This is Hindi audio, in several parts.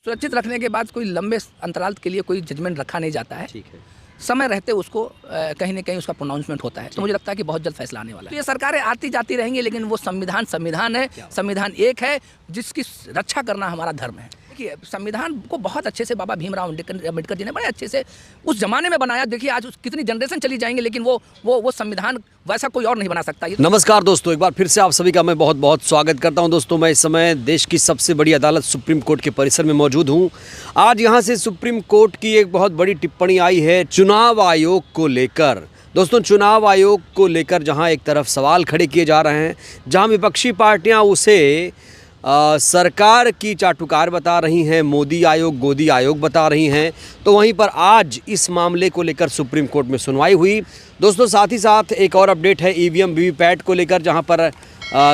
सुरक्षित रखने के बाद कोई लंबे अंतराल के लिए कोई जजमेंट रखा नहीं जाता है। ठीक है। समय रहते उसको कहीं ना कहीं उसका प्रोनाउंसमेंट होता है। तो मुझे लगता है कि बहुत जल्द फैसला आने वाला है। तो ये सरकारें आती जाती रहेंगी, लेकिन वो संविधान है, संविधान एक है जिसकी रक्षा करना हमारा धर्म है। देखिए, संविधान को बहुत अच्छे से बाबा भीमराव अम्बेडकर जी ने बड़े अच्छे से उस जमाने में बनाया। देखिए आज कितनी जनरेशन चली जाएंगे, लेकिन वो संविधान वैसा कोई और नहीं बना सकता। नमस्कार दोस्तों, एक बार फिर से आप सभी का मैं बहुत बहुत स्वागत करता हूं। दोस्तों, मैं इस समय देश की सबसे बड़ी अदालत सुप्रीम कोर्ट के परिसर में मौजूद हूं। आज यहां से सुप्रीम कोर्ट की एक बहुत बड़ी टिप्पणी आई है चुनाव आयोग को लेकर। दोस्तों, चुनाव आयोग को लेकर जहां एक तरफ सवाल खड़े किए जा रहे हैं, जहां विपक्षी पार्टियां उसे सरकार की चाटुकार बता रही हैं, मोदी आयोग गोदी आयोग बता रही हैं, तो वहीं पर आज इस मामले को लेकर सुप्रीम कोर्ट में सुनवाई हुई। दोस्तों, साथ ही साथ एक और अपडेट है ईवीएम वीवीपैट को लेकर, जहां पर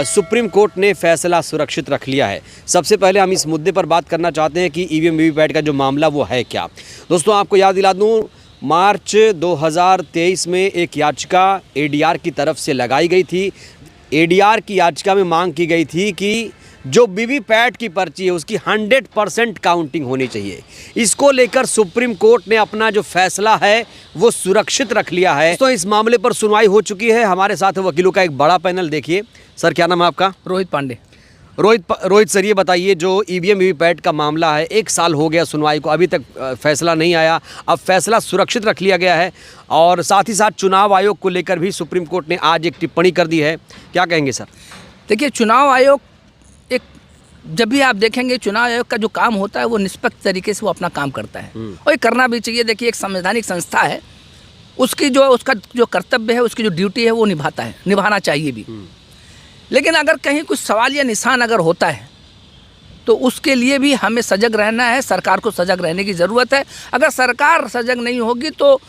सुप्रीम कोर्ट ने फैसला सुरक्षित रख लिया है। सबसे पहले हम इस मुद्दे पर बात करना चाहते हैं कि ईवीएम वीवीपैट का जो मामला वो है क्या। दोस्तों, आपको याद दिला दूँ, मार्च 2023 में एक याचिका एडीआर की तरफ से लगाई गई थी। एडीआर की याचिका में मांग की गई थी कि जो वीवीपैट की पर्ची है उसकी 100% काउंटिंग होनी चाहिए। इसको लेकर सुप्रीम कोर्ट ने अपना जो फैसला है वो सुरक्षित रख लिया है। तो इस मामले पर सुनवाई हो चुकी है। हमारे साथ वकीलों का एक बड़ा पैनल। देखिए सर, क्या नाम है आपका? रोहित पांडे। रोहित सर, ये बताइए, जो ईवीएम वीवीपैट का मामला है, 1 साल हो गया सुनवाई को, अभी तक फैसला नहीं आया। अब फैसला सुरक्षित रख लिया गया है और साथ ही साथ चुनाव आयोग को लेकर भी सुप्रीम कोर्ट ने आज एक टिप्पणी कर दी है। क्या कहेंगे सर? देखिए, चुनाव आयोग जब भी आप देखेंगे, चुनाव आयोग का जो काम होता है वो निष्पक्ष तरीके से वो अपना काम करता है और ये करना भी चाहिए। देखिए, एक संवैधानिक संस्था है, उसका जो कर्तव्य है, उसकी जो ड्यूटी है वो निभाना चाहिए भी। लेकिन अगर कहीं कुछ सवाल या निशान अगर होता है तो उसके लिए भी हमें सजग रहना है। सरकार को सजग रहने की ज़रूरत है। अगर सरकार सजग नहीं होगी तो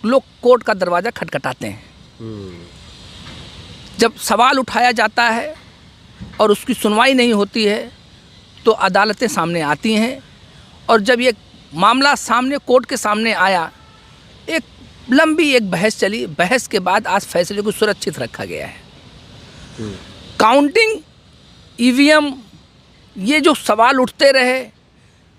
लोग कोर्ट का दरवाज़ा खटखटाते हैं। जब सवाल उठाया जाता है और उसकी सुनवाई नहीं होती है तो अदालतें सामने आती हैं, और जब ये मामला सामने कोर्ट के सामने आया, एक लंबी एक बहस चली। बहस के बाद आज फैसले को सुरक्षित रखा गया है। काउंटिंग, ईवीएम, ये जो सवाल उठते रहे,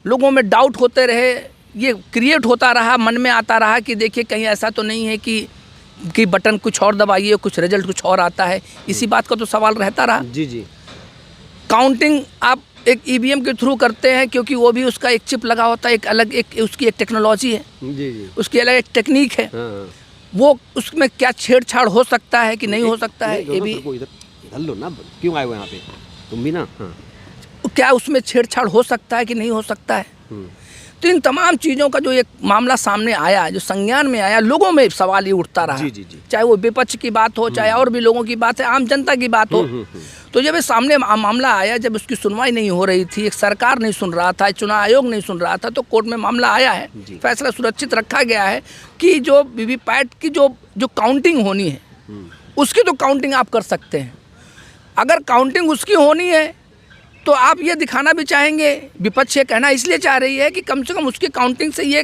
लोगों में डाउट होते रहे, ये क्रिएट होता रहा, मन में आता रहा कि देखिए कहीं ऐसा तो नहीं है कि बटन कुछ और दबाइए, कुछ रिजल्ट कुछ और आता है। इसी बात का तो सवाल रहता रहा। जी। काउंटिंग आप एक ईवीएम के थ्रू करते हैं, क्योंकि वो भी उसका एक चिप लगा होता है, एक अलग उसकी एक टेक्नोलॉजी है। जी। उसकी अलग एक टेक्निक है। वो उसमें क्या छेड़छाड़ हो सकता है कि नहीं हो सकता है, ये भी लो ना, क्यों आए हो यहाँ पे तुम भी ना? क्या उसमें छेड़छाड़ हो सकता है कि नहीं हो सकता है। तो इन तमाम चीज़ों का जो एक मामला सामने आया, जो संज्ञान में आया, लोगों में सवाल ये उठता रहा। जी। चाहे वो विपक्ष की बात हो, चाहे और भी लोगों की बात है, आम जनता की बात हो। तो जब ये सामने मामला आया, जब उसकी सुनवाई नहीं हो रही थी, एक सरकार नहीं सुन रहा था, चुनाव आयोग नहीं सुन रहा था, तो कोर्ट में मामला आया है। फैसला सुरक्षित रखा गया है कि जो वीवीपैट की जो काउंटिंग होनी है, उसकी तो काउंटिंग आप कर सकते हैं। अगर काउंटिंग उसकी होनी है तो आप ये दिखाना भी चाहेंगे, विपक्ष ये कहना इसलिए चाह रही है कि कम से कम उसकी काउंटिंग से ये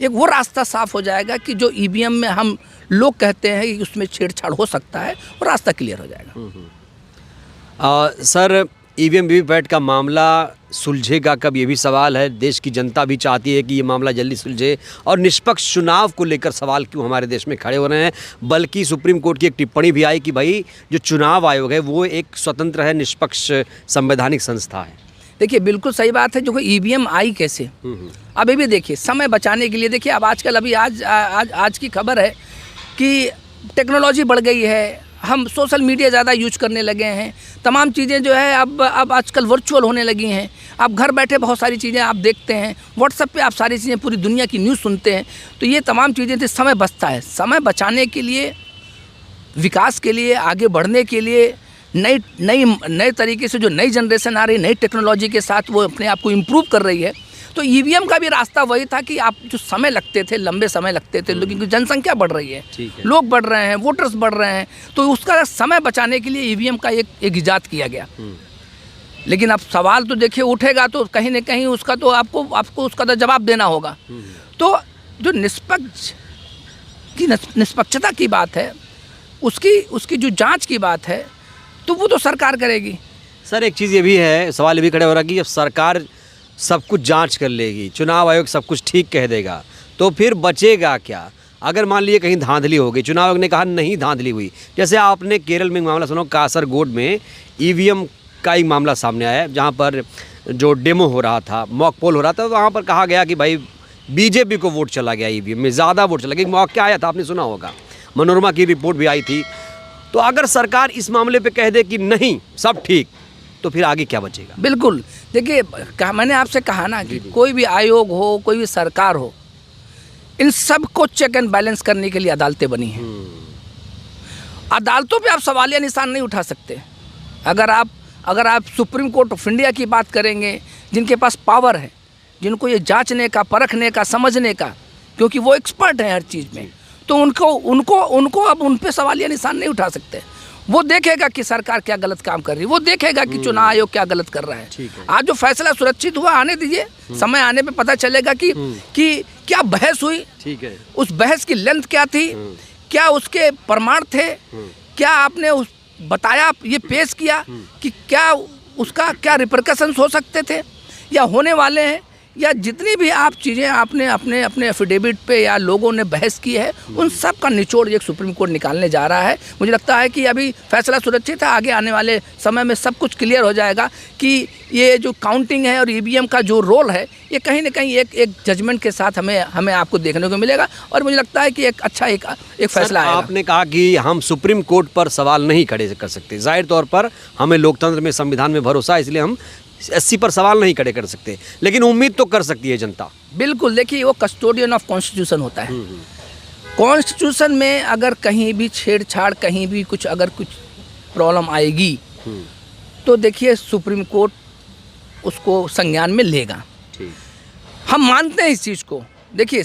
एक वो रास्ता साफ हो जाएगा कि जो ईवीएम में हम लोग कहते हैं कि उसमें छेड़छाड़ हो सकता है, वो रास्ता क्लियर हो जाएगा। सर, ईवीएम वीवीपैट का मामला सुलझेगा कब, ये भी सवाल है। देश की जनता भी चाहती है कि ये मामला जल्दी सुलझे, और निष्पक्ष चुनाव को लेकर सवाल क्यों हमारे देश में खड़े हो रहे हैं। बल्कि सुप्रीम कोर्ट की एक टिप्पणी भी आई कि भाई जो चुनाव आयोग है वो एक स्वतंत्र है, निष्पक्ष संवैधानिक संस्था है। देखिए, बिल्कुल सही बात है। जो ईवीएम आई कैसे, अभी भी देखिए, समय बचाने के लिए देखिए, अब आजकल आज की खबर है कि टेक्नोलॉजी बढ़ गई है, हम सोशल मीडिया ज़्यादा यूज करने लगे हैं, तमाम चीज़ें जो है अब आजकल वर्चुअल होने लगी हैं। आप घर बैठे बहुत सारी चीज़ें आप देखते हैं, व्हाट्सएप पे आप सारी चीज़ें, पूरी दुनिया की न्यूज़ सुनते हैं। तो ये तमाम चीज़ें थी, समय बचता है। समय बचाने के लिए, विकास के लिए, आगे बढ़ने के लिए, नए तरीके से जो नई जनरेशन आ रही है, नई टेक्नोलॉजी के साथ वो अपने आप को इम्प्रूव कर रही है। तो ईवीएम का भी रास्ता वही था कि आप जो समय लगते थे, लंबे समय लगते थे, लेकिन जनसंख्या बढ़ रही है, लोग बढ़ रहे हैं, वोटर्स बढ़ रहे हैं, तो उसका समय बचाने के लिए ईवीएम का एक इजाद किया गया। लेकिन अब सवाल तो देखिए उठेगा, तो कहीं ना कहीं उसका तो आपको उसका तो जवाब देना होगा। तो जो निष्पक्षता की बात है, उसकी जो जाँच की बात है, तो वो तो सरकार करेगी। सर, एक चीज़ ये भी है, सवाल ये भी खड़े हो रहा है कि जब सरकार सब कुछ जांच कर लेगी, चुनाव आयोग सब कुछ ठीक कह देगा, तो फिर बचेगा क्या? अगर मान लीजिए कहीं धांधली हो गई, चुनाव आयोग ने कहा नहीं धांधली हुई, जैसे आपने केरल में एक मामला सुना, कासरगोड में ईवीएम का एक मामला सामने आया जहाँ पर जो डेमो हो रहा था, मॉक पोल हो रहा था, तो वहाँ पर कहा गया कि भाई बीजेपी को वोट चला गया, ईवीएम में ज़्यादा वोट चला गया। एक मौका आया था, आपने सुना होगा, मनोरमा की रिपोर्ट भी आई थी। तो अगर सरकार इस मामले पे कह दे कि नहीं सब ठीक, तो फिर आगे क्या बचेगा? बिल्कुल, देखिए मैंने आपसे कहा ना कि कोई भी आयोग हो, कोई भी सरकार हो, इन सब को चेक एंड बैलेंस करने के लिए अदालतें बनी हैं। अदालतों पे आप सवालिया निशान नहीं उठा सकते। अगर आप सुप्रीम कोर्ट ऑफ इंडिया की बात करेंगे, जिनके पास पावर है, जिनको ये जांचने का, परखने का, समझने का, क्योंकि वो एक्सपर्ट हैं हर चीज़ में, तो उनको अब उन पे सवालिया निशान नहीं उठा सकते। वो देखेगा कि सरकार क्या गलत काम कर रही है, वो देखेगा कि चुनाव आयोग क्या गलत कर रहा है। आज जो फैसला सुरक्षित हुआ, आने दीजिए, समय आने पे पता चलेगा कि क्या बहस हुई, ठीक है, उस बहस की लेंथ क्या थी, क्या उसके प्रमाण थे, क्या आपने बताया, ये पेश किया कि क्या उसका क्या रिपरकशंस हो सकते थे या होने वाले हैं, या जितनी भी आप चीज़ें आपने अपने एफिडेविट पे या लोगों ने बहस की है, उन सब का निचोड़ एक सुप्रीम कोर्ट निकालने जा रहा है। मुझे लगता है कि अभी फैसला सुरक्षित है, आगे आने वाले समय में सब कुछ क्लियर हो जाएगा कि ये जो काउंटिंग है और ईवीएम का जो रोल है, ये कहीं ना कहीं एक जजमेंट के साथ हमें आपको देखने को मिलेगा, और मुझे लगता है कि एक अच्छा एक फैसला आएगा। आपने कहा कि हम सुप्रीम कोर्ट पर सवाल नहीं खड़े कर सकते, जाहिर तौर पर हमें लोकतंत्र में, संविधान में भरोसा है, इसलिए हम एससी पर सवाल नहीं खड़े कर सकते, लेकिन उम्मीद तो कर सकती है जनता। बिल्कुल, देखिए वो कस्टोडियन ऑफ कॉन्स्टिट्यूशन होता है। कॉन्स्टिट्यूशन में अगर कहीं भी छेड़छाड़, कहीं भी अगर कुछ प्रॉब्लम आएगी, तो देखिए सुप्रीम कोर्ट उसको संज्ञान में लेगा। हम मानते हैं इस चीज़ को। देखिए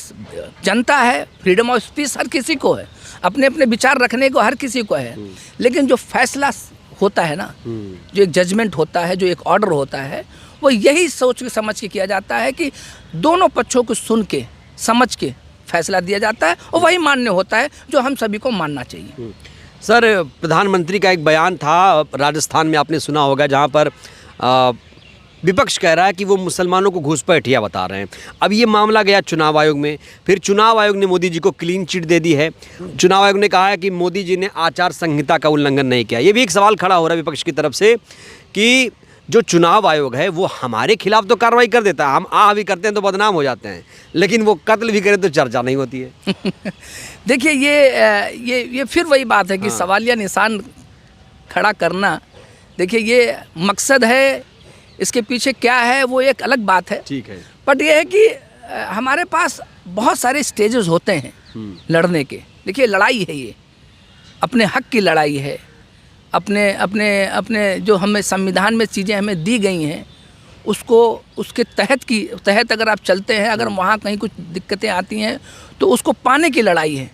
जनता है, फ्रीडम ऑफ स्पीच हर किसी को है, अपने अपने विचार रखने को हर किसी को है, लेकिन जो फैसला होता है ना, जो एक जजमेंट होता है, जो एक ऑर्डर होता है, वो यही सोच के समझ के किया जाता है कि दोनों पक्षों को सुन के समझ के फैसला दिया जाता है, और वही मान्य होता है जो हम सभी को मानना चाहिए। सर, प्रधानमंत्री का एक बयान था राजस्थान में, आपने सुना होगा, जहाँ पर विपक्ष कह रहा है कि वो मुसलमानों को घुसपैठिया बता रहे हैं। अब ये मामला गया चुनाव आयोग में, फिर चुनाव आयोग ने मोदी जी को क्लीन चिट दे दी है। चुनाव आयोग ने कहा है कि मोदी जी ने आचार संहिता का उल्लंघन नहीं किया। ये भी एक सवाल खड़ा हो रहा है विपक्ष की तरफ से कि जो चुनाव आयोग है वो हमारे खिलाफ तो कार्रवाई कर देता है, हम भी करते हैं तो बदनाम हो जाते हैं, लेकिन वो कत्ल भी करें तो चर्चा नहीं होती है। देखिए ये फिर वही बात है कि सवालिया निशान खड़ा करना, देखिए ये मकसद है, इसके पीछे क्या है वो एक अलग बात है। ठीक है, बट ये है कि हमारे पास बहुत सारे स्टेजेस होते हैं लड़ने के। देखिए लड़ाई है, ये अपने हक की लड़ाई है, अपने जो हमें संविधान में चीज़ें हमें दी गई हैं, उसके तहत अगर आप चलते हैं, अगर वहाँ कहीं कुछ दिक्कतें आती हैं तो उसको पाने की लड़ाई है।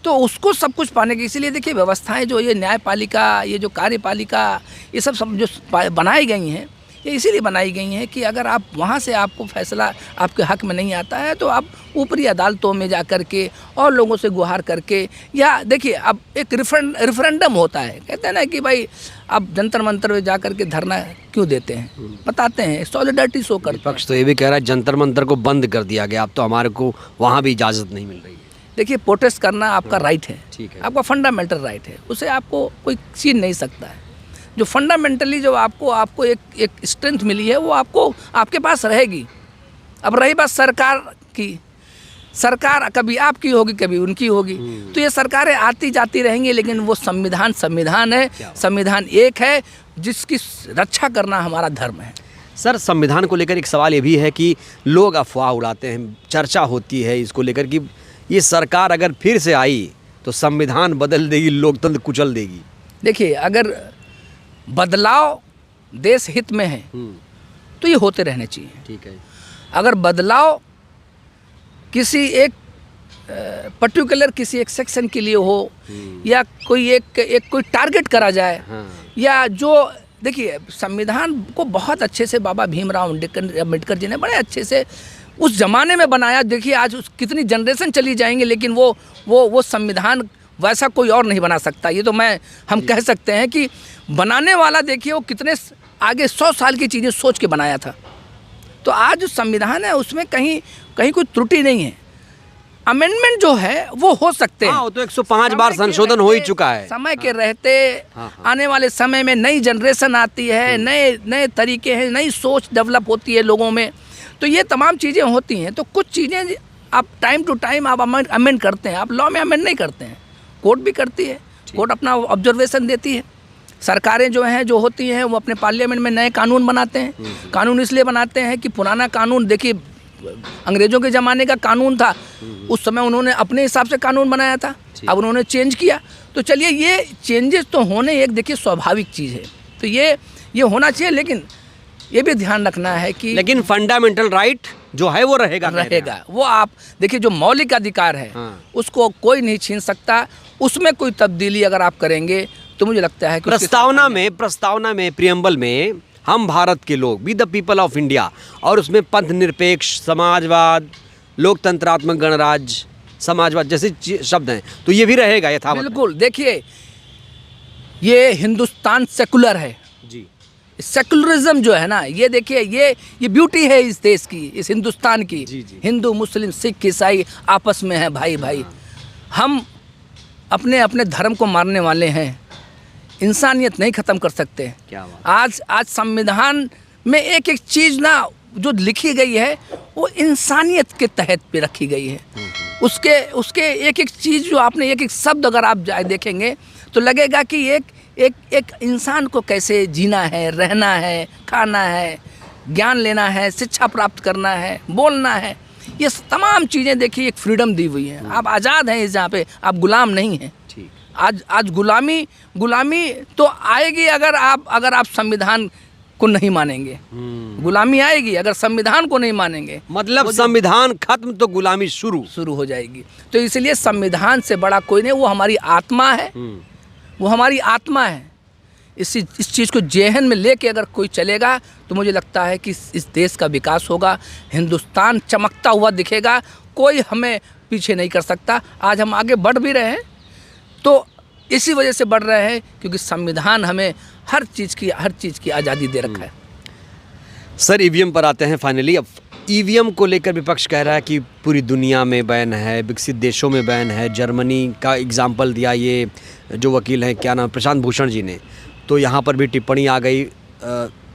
तो उसको सब कुछ पाने की, इसीलिए देखिए व्यवस्थाएं जो ये न्यायपालिका, ये जो कार्यपालिका, ये सब जो बनाई गई हैं, ये इसीलिए बनाई गई हैं कि अगर आप वहाँ से आपको फैसला आपके हक में नहीं आता है, तो आप ऊपरी अदालतों में जा कर के और लोगों से गुहार करके, या देखिए अब एक रेफरेंडम होता है, कहते हैं ना कि भाई आप जंतर मंतर में जा कर के धरना क्यों देते हैं, बताते हैं, सॉलिडारिटी शो करते हैं। विपक्ष तो ये भी कह रहा है जंतर मंतर को बंद कर दिया गया, अब तो हमारे को वहाँ भी इजाज़त नहीं मिल रही है। देखिए प्रोटेस्ट करना आपका राइट है, ठीक है, आपका फंडामेंटल राइट है, उसे आपको कोई छीन नहीं सकता है। जो फंडामेंटली जो आपको एक स्ट्रेंथ मिली है, वो आपके पास रहेगी। अब रही बात सरकार की, सरकार कभी आपकी होगी, कभी उनकी होगी, तो ये सरकारें आती जाती रहेंगी, लेकिन वो संविधान है, संविधान एक है, जिसकी रक्षा करना हमारा धर्म है। सर, संविधान को लेकर एक सवाल ये भी है कि लोग अफवाह उड़ाते हैं, चर्चा होती है इसको लेकर कि ये सरकार अगर फिर से आई तो संविधान बदल देगी, लोकतंत्र कुचल देगी। देखिए अगर बदलाव देश हित में है तो ये होते रहने चाहिए। ठीक है, अगर बदलाव किसी एक पर्टिकुलर किसी एक सेक्शन के लिए हो, या कोई कोई टारगेट करा जाए, या जो देखिए संविधान को बहुत अच्छे से बाबा भीमराव अम्बेडकर जी ने बड़े अच्छे से उस ज़माने में बनाया। देखिए आज कितनी जनरेशन चली जाएंगी, लेकिन वो संविधान वैसा कोई और नहीं बना सकता। ये तो हम कह सकते हैं कि बनाने वाला देखिए वो कितने आगे 100 साल की चीज़ें सोच के बनाया था। तो तो आज जो संविधान है उसमें कहीं कहीं कोई त्रुटि नहीं है। अमेंडमेंट जो है वो हो सकते हैं। हाँ, वो तो 105 बार संशोधन हो ही चुका है। समय के रहते हाँ। आने वाले समय में नई जनरेशन आती है, नए नए तरीके हैं, नई सोच डेवलप होती है लोगों में, तो ये तमाम चीज़ें होती हैं। तो कुछ चीज़ें आप टाइम टू टाइम आप अमेंड करते हैं, आप लॉ में अमेंड नहीं करते हैं, कोर्ट भी करती है, कोर्ट अपना ऑब्जर्वेशन देती है। सरकारें जो हैं जो होती हैं वो अपने पार्लियामेंट में नए कानून बनाते हैं। कानून इसलिए बनाते हैं कि पुराना कानून, देखिए अंग्रेज़ों के ज़माने का कानून था, उस समय उन्होंने अपने हिसाब से कानून बनाया था, अब उन्होंने चेंज किया। तो चलिए ये चेंजेस तो होने एक देखिए स्वाभाविक चीज़ है, तो ये होना चाहिए। लेकिन ये भी ध्यान रखना है कि लेकिन फंडामेंटल राइट जो है वो रहेगा। वो आप देखिए जो मौलिक अधिकार है उसको कोई नहीं छीन सकता। उसमें कोई तब्दीली अगर आप करेंगे तो मुझे लगता है कि प्रस्तावना में प्रियम्बल में हम भारत के लोग, be the people of India, और उसमें पंथ निरपेक्ष, समाजवाद, लोकतंत्रात्मक गणराज्य, समाजवाद जैसे शब्द हैं, तो ये भी रहेगा यथावत। बिल्कुल, देखिए ये हिंदुस्तान सेकुलर है जी। सेकुलरिज्म जो है ना, ये देखिए ये ब्यूटी है इस देश की, इस हिंदुस्तान की। जी, जी। हिंदू मुस्लिम सिख ईसाई आपस में है भाई भाई। हम अपने अपने धर्म को मारने वाले हैं, इंसानियत नहीं ख़त्म कर सकते। क्या बात। आज संविधान में एक एक चीज़ ना जो लिखी गई है वो इंसानियत के तहत पे रखी गई है। उसके एक एक चीज़ जो आपने एक एक शब्द अगर आप देखेंगे तो लगेगा कि एक इंसान को कैसे जीना है, रहना है, खाना है, ज्ञान लेना है, शिक्षा प्राप्त करना है, बोलना है, ये तमाम चीज़ें देखिए एक फ्रीडम दी हुई है। आप आज़ाद हैं इस जहाँ पे, आप गुलाम नहीं हैं। ठीक। आज गुलामी तो आएगी अगर आप संविधान को नहीं मानेंगे। गुलामी आएगी अगर संविधान को नहीं मानेंगे, मतलब संविधान खत्म तो गुलामी शुरू हो जाएगी। तो इसलिए संविधान से बड़ा कोई नहीं, वो हमारी आत्मा है, वो हमारी आत्मा है। इस चीज़ को जेहन में लेके अगर कोई चलेगा तो मुझे लगता है कि इस देश का विकास होगा, हिंदुस्तान चमकता हुआ दिखेगा, कोई हमें पीछे नहीं कर सकता। आज हम आगे बढ़ भी रहे हैं तो इसी वजह से बढ़ रहे हैं क्योंकि संविधान हमें हर चीज़ की आज़ादी दे रखा है। सर, ईवीएम पर आते हैं फाइनली। अब ईवीएम को लेकर विपक्ष कह रहा है कि पूरी दुनिया में बैन है, विकसित देशों में बैन है। जर्मनी का एग्जाम्पल दिया ये जो वकील हैं, क्या नाम, प्रशांत भूषण जी ने, तो यहाँ पर भी टिप्पणी आ गई।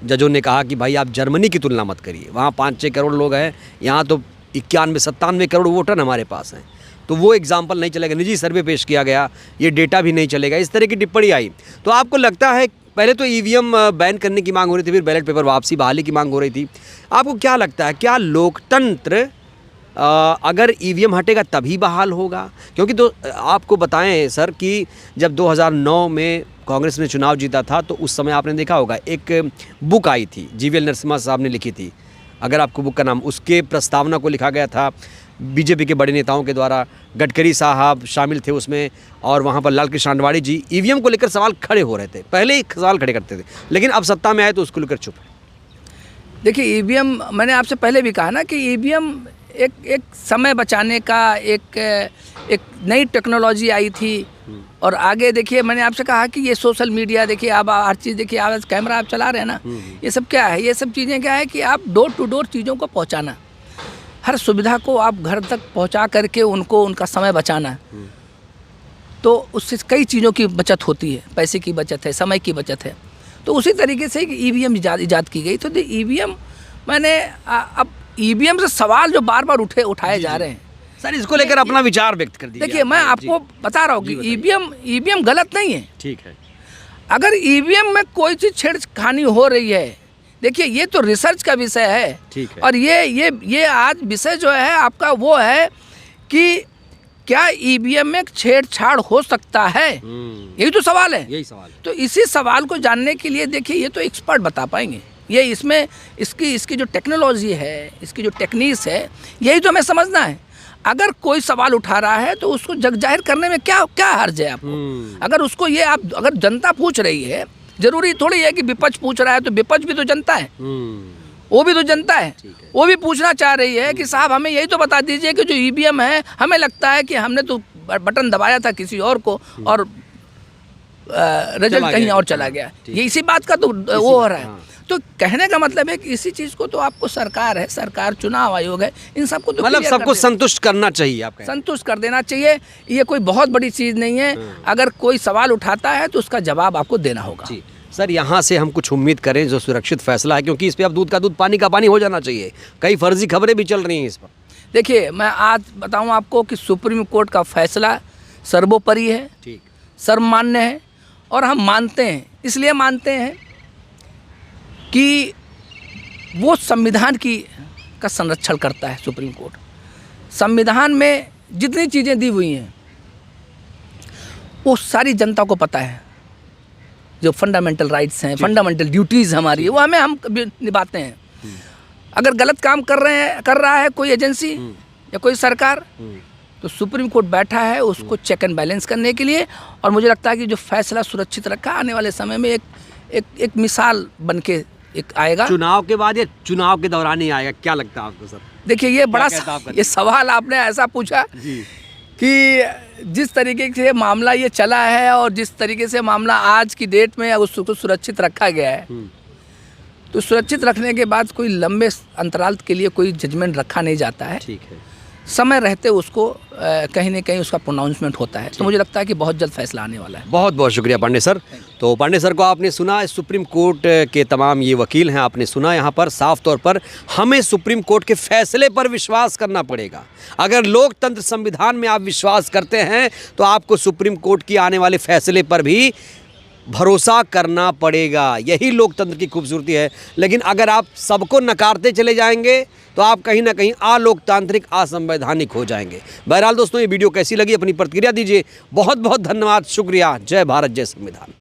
जजों ने कहा कि भाई आप जर्मनी की तुलना मत करिए, वहाँ 5-6 करोड़ लोग हैं, यहाँ तो 91-97 करोड़ वोटर हमारे पास हैं, तो वो एग्जाम्पल नहीं चलेगा। निजी सर्वे पेश किया गया, ये डेटा भी नहीं चलेगा, इस तरह की टिप्पणी आई। तो आपको लगता है, पहले तो ईवीएम बैन करने की मांग हो रही थी, फिर बैलेट पेपर वापसी बहाली की मांग हो रही थी, आपको क्या लगता है, क्या लोकतंत्र अगर ईवीएम हटेगा तभी बहाल होगा? क्योंकि तो आपको बताएं सर कि जब 2009 में कांग्रेस ने चुनाव जीता था तो उस समय आपने देखा होगा एक बुक आई थी, जीवीएल नरसिम्हा साहब ने लिखी थी, अगर आपको बुक का नाम, उसके प्रस्तावना को लिखा गया था बीजेपी के बड़े नेताओं के द्वारा। गडकरी साहब शामिल थे उसमें, और वहाँ पर लाल कृष्ण आडवाणी जी ईवीएम को लेकर सवाल खड़े हो रहे थे, पहले ही सवाल खड़े करते थे, लेकिन अब सत्ता में आए तो उसको लेकर चुप है। देखिए ईवीएम, मैंने आपसे पहले भी कहा ना कि ईवीएम एक समय बचाने का एक नई टेक्नोलॉजी आई थी। और आगे देखिए मैंने आपसे कहा कि ये सोशल मीडिया, देखिए आप हर चीज़ देखिए, आज कैमरा आप चला रहे हैं ना, ये सब क्या है, ये सब चीज़ें क्या है कि आप डोर टू डोर चीज़ों को पहुंचाना, हर सुविधा को आप घर तक पहुंचा करके उनका समय बचाना, तो उससे कई चीज़ों की बचत होती है, पैसे की बचत है, समय की बचत है। तो उसी तरीके से ईवीएम इजाद की गई। तो ईवीएम मैंने अब ईवीएम से सवाल जो बार बार उठाए जा रहे हैं सर, इसको लेकर अपना विचार व्यक्त कर दीजिए। देखिए मैं आपको बता रहा हूँ कि ईवीएम गलत नहीं है। ठीक है। अगर ईवीएम में कोई चीज़ छेड़खानी हो रही है, देखिए ये तो रिसर्च का विषय है। ठीक है। और ये आज विषय जो है आपका वो है कि क्या ईवीएम में छेड़छाड़ हो सकता है, यही तो सवाल है। यही सवाल है। तो इसी सवाल को जानने के लिए देखिए ये तो एक्सपर्ट बता पाएंगे, ये इसमें इसकी जो टेक्नोलॉजी है, इसकी जो टेक्निक्स है, यही तो हमें समझना है। अगर कोई सवाल उठा रहा है तो उसको जग जाहिर करने में क्या हर्ज है आपको? अगर उसको ये अगर जनता पूछ रही है, जरूरी थोड़ी है कि विपक्ष पूछ रहा है, तो विपक्ष भी तो जनता है, वो भी तो जनता है, वो भी पूछना चाह रही है कि साहब हमें यही तो बता दीजिए कि जो ईवीएम है, हमें लगता है कि हमने तो बटन दबाया था किसी और को और रिजल्ट कहीं और चला गया। ये इसी बात का तो वो हो रहा है। तो कहने का मतलब है कि इसी चीज़ को तो आपको सरकार है, सरकार चुनाव आयोग है, इन सबको तो मतलब clear कर सबको देना- संतुष्ट करना चाहिए आप कहें। संतुष्ट कर देना चाहिए। ये कोई बहुत बड़ी चीज़ नहीं है। अगर कोई सवाल उठाता है तो उसका जवाब आपको देना होगा। जी सर, यहाँ से हम कुछ उम्मीद करें जो सुरक्षित फैसला है, क्योंकि इस पे अब दूध का दूध पानी का पानी हो जाना चाहिए। कई फर्जी खबरें भी चल रही हैं इस पर। देखिए, मैं आज बताऊं आपको कि सुप्रीम कोर्ट का फैसला सर्वोपरि है, ठीक, सर्वमान्य है, और हम मानते हैं। इसलिए मानते हैं कि वो संविधान का संरक्षण करता है। सुप्रीम कोर्ट संविधान में जितनी चीज़ें दी हुई हैं वो सारी जनता को पता है। जो फंडामेंटल राइट्स हैं, फंडामेंटल ड्यूटीज़ हमारी, वो हम निभाते हैं। अगर गलत काम कर रहा है कोई एजेंसी या कोई सरकार, तो सुप्रीम कोर्ट बैठा है उसको चेक एंड बैलेंस करने के लिए। और मुझे लगता है कि जो फैसला सुरक्षित रखा, आने वाले समय में एक मिसाल बन के एक आएगा। चुनाव के बाद या चुनाव के दौरान ही आएगा, क्या लगता है आपको सर? देखिए, ये बड़ा कहता है आपका? ये सवाल आपने ऐसा पूछा जी, कि जिस तरीके से मामला ये चला है और जिस तरीके से मामला आज की डेट में उसको सुरक्षित रखा गया है, तो सुरक्षित रखने के बाद कोई लंबे अंतराल के लिए कोई जजमेंट रखा नहीं जाता है। ठीक है। समय रहते उसको कहीं ना कहीं उसका प्रोनाउंसमेंट होता है। तो मुझे लगता है कि बहुत जल्द फैसला आने वाला है। बहुत बहुत शुक्रिया पांडे सर। तो पांडे सर को आपने सुना, सुप्रीम कोर्ट के तमाम ये वकील हैं, आपने सुना यहाँ पर साफ तौर पर हमें सुप्रीम कोर्ट के फैसले पर विश्वास करना पड़ेगा। अगर लोकतंत्र संविधान में आप विश्वास करते हैं तो आपको सुप्रीम कोर्ट की आने वाले फैसले पर भी भरोसा करना पड़ेगा। यही लोकतंत्र की खूबसूरती है। लेकिन अगर आप सबको नकारते चले जाएंगे तो आप कहीं ना कहीं अलोकतांत्रिक, असंवैधानिक हो जाएंगे। बहरहाल दोस्तों, ये वीडियो कैसी लगी अपनी प्रतिक्रिया दीजिए। बहुत बहुत धन्यवाद, शुक्रिया। जय भारत, जय संविधान।